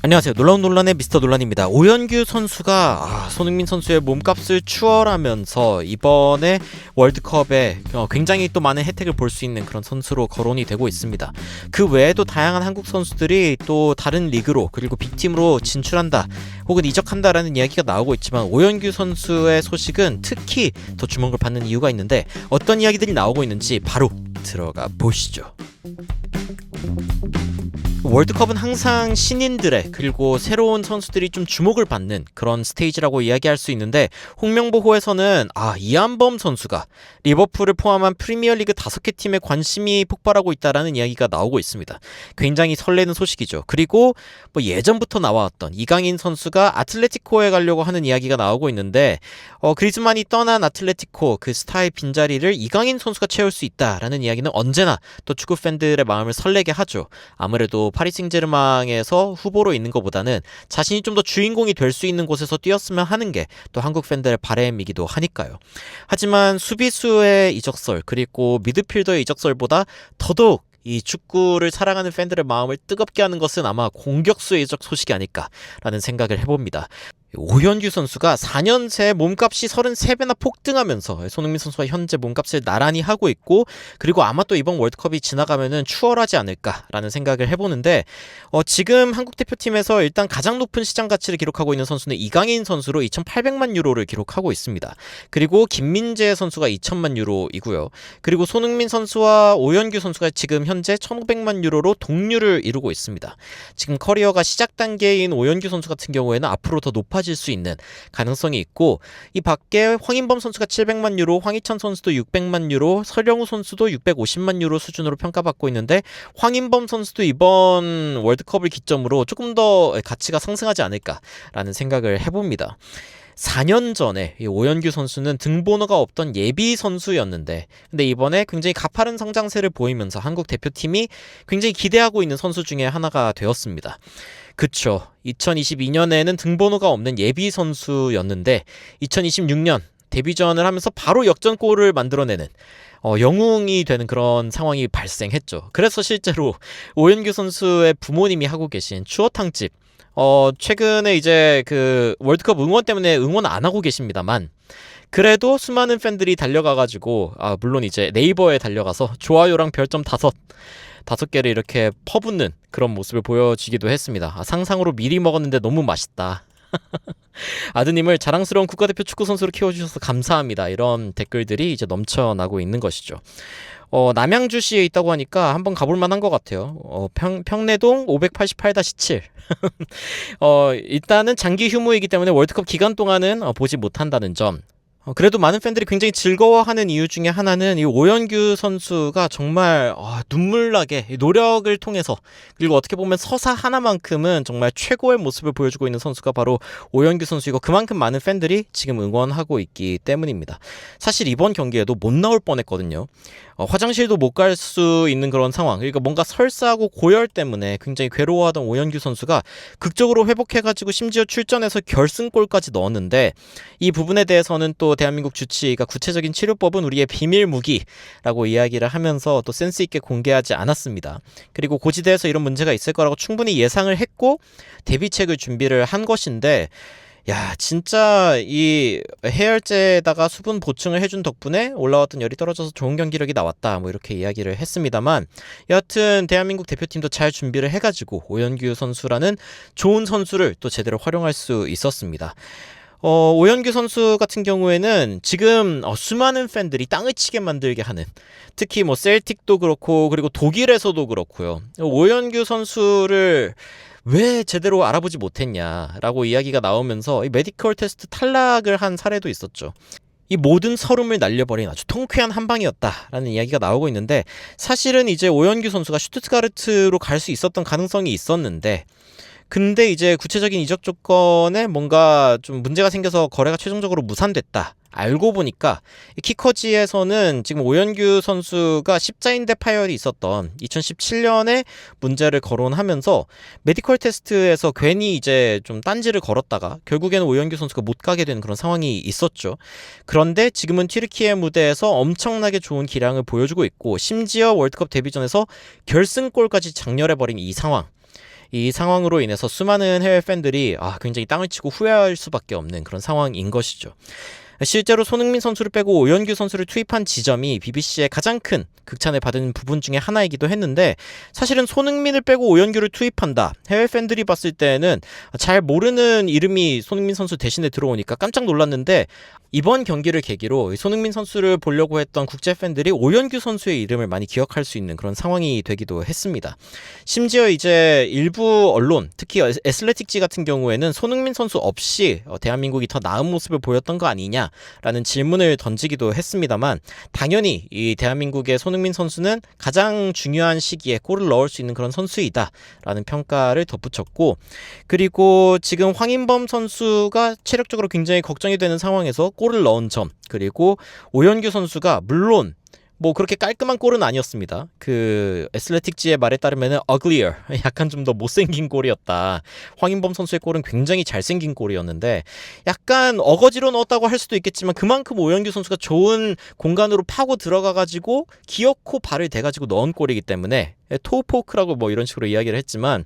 안녕하세요. 놀라운 논란의 미스터 논란입니다. 오현규 선수가 손흥민 선수의 몸값을 추월하면서 이번에 월드컵에 굉장히 또 많은 혜택을 볼 수 있는 그런 선수로 거론이 되고 있습니다. 그 외에도 다양한 한국 선수들이 또 다른 리그로 그리고 빅팀으로 진출한다 혹은 이적한다라는 이야기가 나오고 있지만 오현규 선수의 소식은 특히 더 주목을 받는 이유가 있는데 어떤 이야기들이 나오고 있는지 바로 들어가 보시죠. 월드컵은 항상 신인들의 그리고 새로운 선수들이 좀 주목을 받는 그런 스테이지라고 이야기할 수 있는데 홍명보호에서는 이한범 선수가 리버풀을 포함한 프리미어리그 5개 팀에 관심이 폭발하고 있다라는 이야기가 나오고 있습니다. 굉장히 설레는 소식이죠. 그리고 예전부터 나와왔던 이강인 선수가 아틀레티코에 가려고 하는 이야기가 나오고 있는데 그리즈만이 떠난 아틀레티코 그 스타의 빈자리를 이강인 선수가 채울 수 있다라는 이야기는 언제나 또 축구 팬들의 마음을 설레게 하죠. 아무래도 파리 생제르맹에서 후보로 있는 것보다는 자신이 좀 더 주인공이 될 수 있는 곳에서 뛰었으면 하는 게 또 한국 팬들의 바람이기도 하니까요. 하지만 수비수의 이적설 그리고 미드필더의 이적설보다 더더욱 이 축구를 사랑하는 팬들의 마음을 뜨겁게 하는 것은 아마 공격수의 이적 소식이 아닐까라는 생각을 해봅니다. 오현규 선수가 4년 새 몸값이 33배나 폭등하면서 손흥민 선수가 현재 몸값을 나란히 하고 있고 그리고 아마 또 이번 월드컵이 지나가면은 추월하지 않을까라는 생각을 해보는데 지금 한국 대표팀에서 일단 가장 높은 시장 가치를 기록하고 있는 선수는 이강인 선수로 2,800만 유로를 기록하고 있습니다. 그리고 김민재 선수가 2,000만 유로이고요. 그리고 손흥민 선수와 오현규 선수가 지금 현재 1,500만 유로로 동률을 이루고 있습니다. 지금 커리어가 시작 단계인 오현규 선수 같은 경우에는 앞으로 더 높아질 수 있는 가능성이 있고 이 밖에 황인범 선수가 700만 유로, 황희찬 선수도 600만 유로, 설영우 선수도 650만 유로 수준으로 평가받고 있는데 황인범 선수도 이번 월드컵을 기점으로 조금 더 가치가 상승하지 않을까라는 생각을 해봅니다. 4년 전에 이 오현규 선수는 등번호가 없던 예비 선수였는데 근데 이번에 굉장히 가파른 성장세를 보이면서 한국 대표팀이 굉장히 기대하고 있는 선수 중에 하나가 되었습니다. 그쵸. 2022년에는 등번호가 없는 예비 선수였는데 2026년 데뷔전을 하면서 바로 역전골을 만들어내는 영웅이 되는 그런 상황이 발생했죠. 그래서 실제로 오현규 선수의 부모님이 하고 계신 추어탕집 최근에 이제 그 월드컵 응원 때문에 응원 안 하고 계십니다만 그래도 수많은 팬들이 달려가가지고 물론 이제 네이버에 달려가서 좋아요랑 별점 5개를 이렇게 퍼붓는 그런 모습을 보여주기도 했습니다. 상상으로 미리 먹었는데 너무 맛있다. 아드님을 자랑스러운 국가대표 축구선수로 키워주셔서 감사합니다. 이런 댓글들이 이제 넘쳐나고 있는 것이죠. 남양주시에 있다고 하니까 한번 가볼 만한 것 같아요. 평내동 588-7. 일단은 장기 휴무이기 때문에 월드컵 기간 동안은 보지 못한다는 점. 그래도 많은 팬들이 굉장히 즐거워하는 이유 중에 하나는 이 오현규 선수가 정말 눈물나게 노력을 통해서 그리고 어떻게 보면 서사 하나만큼은 정말 최고의 모습을 보여주고 있는 선수가 바로 오현규 선수이고 그만큼 많은 팬들이 지금 응원하고 있기 때문입니다. 사실 이번 경기에도 못 나올 뻔했거든요. 화장실도 못 갈 수 있는 그런 상황 그러니까 뭔가 설사하고 고열 때문에 굉장히 괴로워하던 오현규 선수가 극적으로 회복해가지고 심지어 출전해서 결승골까지 넣었는데 이 부분에 대해서는 또 대한민국 주치의가 구체적인 치료법은 우리의 비밀 무기라고 이야기를 하면서 또 센스 있게 공개하지 않았습니다. 그리고 고지대에서 이런 문제가 있을 거라고 충분히 예상을 했고 대비책을 준비를 한 것인데 진짜 이 해열제에다가 수분 보충을 해준 덕분에 올라왔던 열이 떨어져서 좋은 경기력이 나왔다 이렇게 이야기를 했습니다만 여하튼 대한민국 대표팀도 잘 준비를 해가지고 오현규 선수라는 좋은 선수를 또 제대로 활용할 수 있었습니다. 오현규 선수 같은 경우에는 지금 수많은 팬들이 땅을 치게 만들게 하는 특히 셀틱도 그렇고 그리고 독일에서도 그렇고요. 오현규 선수를 왜 제대로 알아보지 못했냐라고 이야기가 나오면서 이 메디컬 테스트 탈락을 한 사례도 있었죠. 이 모든 서름을 날려버린 아주 통쾌한 한 방이었다라는 이야기가 나오고 있는데 사실은 이제 오현규 선수가 슈투트가르트로 갈 수 있었던 가능성이 있었는데 근데 이제 구체적인 이적 조건에 뭔가 좀 문제가 생겨서 거래가 최종적으로 무산됐다. 알고 보니까 키커지에서는 지금 오현규 선수가 십자인대 파열이 있었던 2017년에 문제를 거론하면서 메디컬 테스트에서 괜히 이제 좀 딴지를 걸었다가 결국에는 오현규 선수가 못 가게 되는 그런 상황이 있었죠. 그런데 지금은 튀르키예 무대에서 엄청나게 좋은 기량을 보여주고 있고 심지어 월드컵 데뷔전에서 결승골까지 장렬해버린 이 상황. 이 상황으로 인해서 수많은 해외 팬들이 굉장히 땅을 치고 후회할 수밖에 없는 그런 상황인 것이죠. 실제로 손흥민 선수를 빼고 오연규 선수를 투입한 지점이 BBC의 가장 큰 극찬을 받은 부분 중에 하나이기도 했는데, 사실은 손흥민을 빼고 오연규를 투입한다, 해외 팬들이 봤을 때는 잘 모르는 이름이 손흥민 선수 대신에 들어오니까 깜짝 놀랐는데, 이번 경기를 계기로 손흥민 선수를 보려고 했던 국제 팬들이 오연규 선수의 이름을 많이 기억할 수 있는 그런 상황이 되기도 했습니다. 심지어 이제 일부 언론, 특히 애슬레틱지 같은 경우에는 손흥민 선수 없이 대한민국이 더 나은 모습을 보였던 거 아니냐라는 질문을 던지기도 했습니다만, 당연히 이 대한민국의 손흥민 선수는 가장 중요한 시기에 골을 넣을 수 있는 그런 선수이다라는 평가를 덧붙였고, 그리고 지금 황인범 선수가 체력적으로 굉장히 걱정이 되는 상황에서 골을 넣은 점, 그리고 오연규 선수가 물론 뭐 그렇게 깔끔한 골은 아니었습니다. 그 애슬레틱지의 말에 따르면은 uglier, 약간 좀 더 못생긴 골이었다. 황인범 선수의 골은 굉장히 잘생긴 골이었는데 약간 어거지로 넣었다고 할 수도 있겠지만, 그만큼 오연규 선수가 좋은 공간으로 파고 들어가가지고 기어코 발을 대가지고 넣은 골이기 때문에 토우포크라고 뭐 이런 식으로 이야기를 했지만,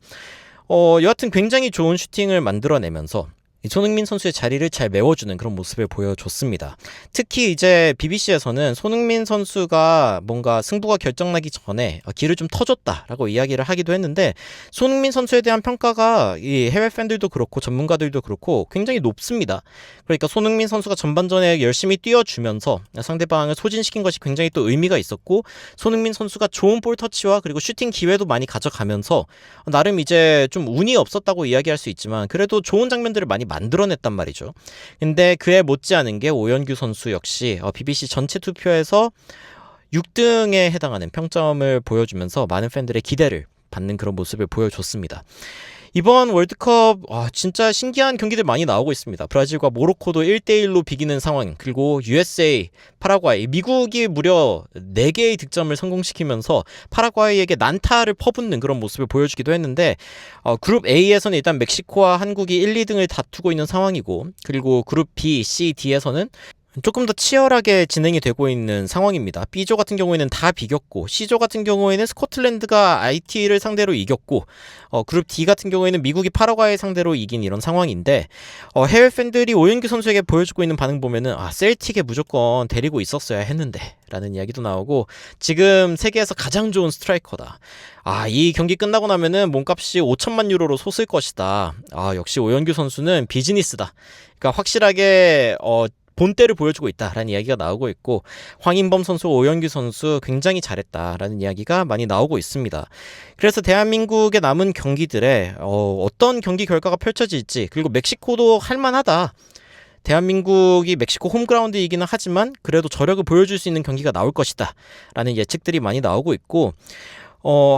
여하튼 굉장히 좋은 슈팅을 만들어내면서 손흥민 선수의 자리를 잘 메워주는 그런 모습을 보여줬습니다. 특히 이제 BBC에서는 손흥민 선수가 뭔가 승부가 결정나기 전에 길을 좀 터줬다라고 이야기를 하기도 했는데, 손흥민 선수에 대한 평가가 이 해외 팬들도 그렇고 전문가들도 그렇고 굉장히 높습니다. 그러니까 손흥민 선수가 전반전에 열심히 뛰어주면서 상대방을 소진시킨 것이 굉장히 또 의미가 있었고, 손흥민 선수가 좋은 볼 터치와 그리고 슈팅 기회도 많이 가져가면서 나름 이제 좀 운이 없었다고 이야기할 수 있지만 그래도 좋은 장면들을 많이 만들어냈단 말이죠. 근데 그에 못지않은 게 오연규 선수 역시 BBC 전체 투표에서 6등에 해당하는 평점을 보여주면서 많은 팬들의 기대를 받는 그런 모습을 보여줬습니다. 이번 월드컵 진짜 신기한 경기들 많이 나오고 있습니다. 브라질과 모로코도 1대1로 비기는 상황, 그리고 USA, 파라과이, 미국이 무려 4개의 득점을 성공시키면서 파라과이에게 난타를 퍼붓는 그런 모습을 보여주기도 했는데, 그룹 A에서는 일단 멕시코와 한국이 1, 2등을 다투고 있는 상황이고, 그리고 그룹 B, C, D에서는 조금 더 치열하게 진행이 되고 있는 상황입니다. B조 같은 경우에는 다 비겼고, C조 같은 경우에는 스코틀랜드가 IT를 상대로 이겼고, 그룹 D 같은 경우에는 미국이 파라과이 상대로 이긴 이런 상황인데, 해외 팬들이 오연규 선수에게 보여주고 있는 반응 보면은 셀틱에 무조건 데리고 있었어야 했는데 라는 이야기도 나오고, 지금 세계에서 가장 좋은 스트라이커다. 이 경기 끝나고 나면은 몸값이 5천만 유로로 솟을 것이다. 역시 오연규 선수는 비즈니스다. 그러니까 확실하게 본때를 보여주고 있다라는 이야기가 나오고 있고, 황인범 선수, 오연규 선수 굉장히 잘했다라는 이야기가 많이 나오고 있습니다. 그래서 대한민국의 남은 경기들에 어떤 경기 결과가 펼쳐질지, 그리고 멕시코도 할만하다, 대한민국이 멕시코 홈그라운드이기는 하지만 그래도 저력을 보여줄 수 있는 경기가 나올 것이다 라는 예측들이 많이 나오고 있고,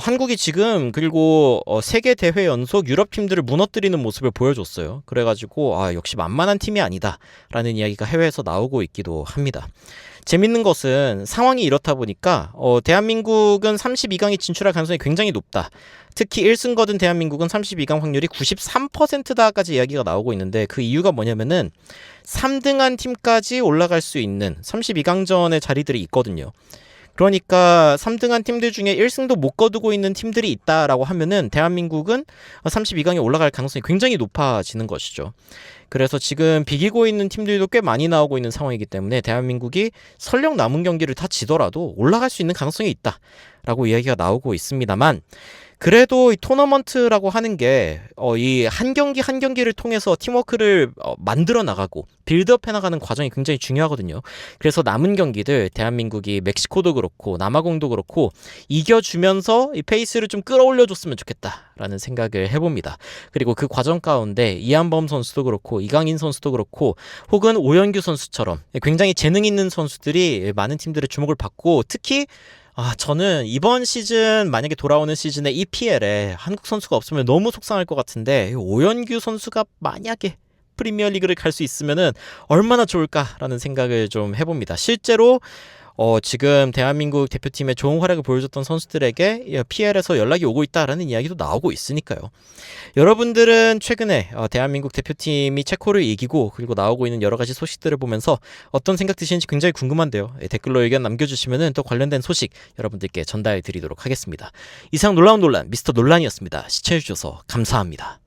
한국이 지금 그리고 세계 대회 연속 유럽 팀들을 무너뜨리는 모습을 보여줬어요. 그래가지고 역시 만만한 팀이 아니다 라는 이야기가 해외에서 나오고 있기도 합니다. 재밌는 것은 상황이 이렇다 보니까 대한민국은 32강에 진출할 가능성이 굉장히 높다. 특히 1승 거둔 대한민국은 32강 확률이 93%다까지 이야기가 나오고 있는데, 그 이유가 뭐냐면은 3등한 팀까지 올라갈 수 있는 32강전의 자리들이 있거든요. 그러니까 3등한 팀들 중에 1승도 못 거두고 있는 팀들이 있다라고 하면은 대한민국은 32강에 올라갈 가능성이 굉장히 높아지는 것이죠. 그래서 지금 비기고 있는 팀들도 꽤 많이 나오고 있는 상황이기 때문에 대한민국이 설령 남은 경기를 다 지더라도 올라갈 수 있는 가능성이 있다라고 이야기가 나오고 있습니다만, 그래도 이 토너먼트라고 하는 게 이 한 경기 한 경기를 통해서 팀워크를 만들어 나가고 빌드업 해나가는 과정이 굉장히 중요하거든요. 그래서 남은 경기들 대한민국이 멕시코도 그렇고 남아공도 그렇고 이겨주면서 이 페이스를 좀 끌어올려줬으면 좋겠다라는 생각을 해봅니다. 그리고 그 과정 가운데 이한범 선수도 그렇고 이강인 선수도 그렇고 혹은 오연규 선수처럼 굉장히 재능 있는 선수들이 많은 팀들의 주목을 받고, 특히 저는 이번 시즌, 만약에 돌아오는 시즌에 EPL에 한국 선수가 없으면 너무 속상할 것 같은데, 오연규 선수가 만약에 프리미어리그를 갈 수 있으면은 얼마나 좋을까라는 생각을 좀 해봅니다. 실제로 지금 대한민국 대표팀에 좋은 활약을 보여줬던 선수들에게 PL에서 연락이 오고 있다라는 이야기도 나오고 있으니까요. 여러분들은 최근에 대한민국 대표팀이 체코를 이기고 그리고 나오고 있는 여러 가지 소식들을 보면서 어떤 생각 드시는지 굉장히 궁금한데요. 댓글로 의견 남겨주시면 또 관련된 소식 여러분들께 전달해 드리도록 하겠습니다. 이상 놀라운 논란 미스터 논란이었습니다. 시청해주셔서 감사합니다.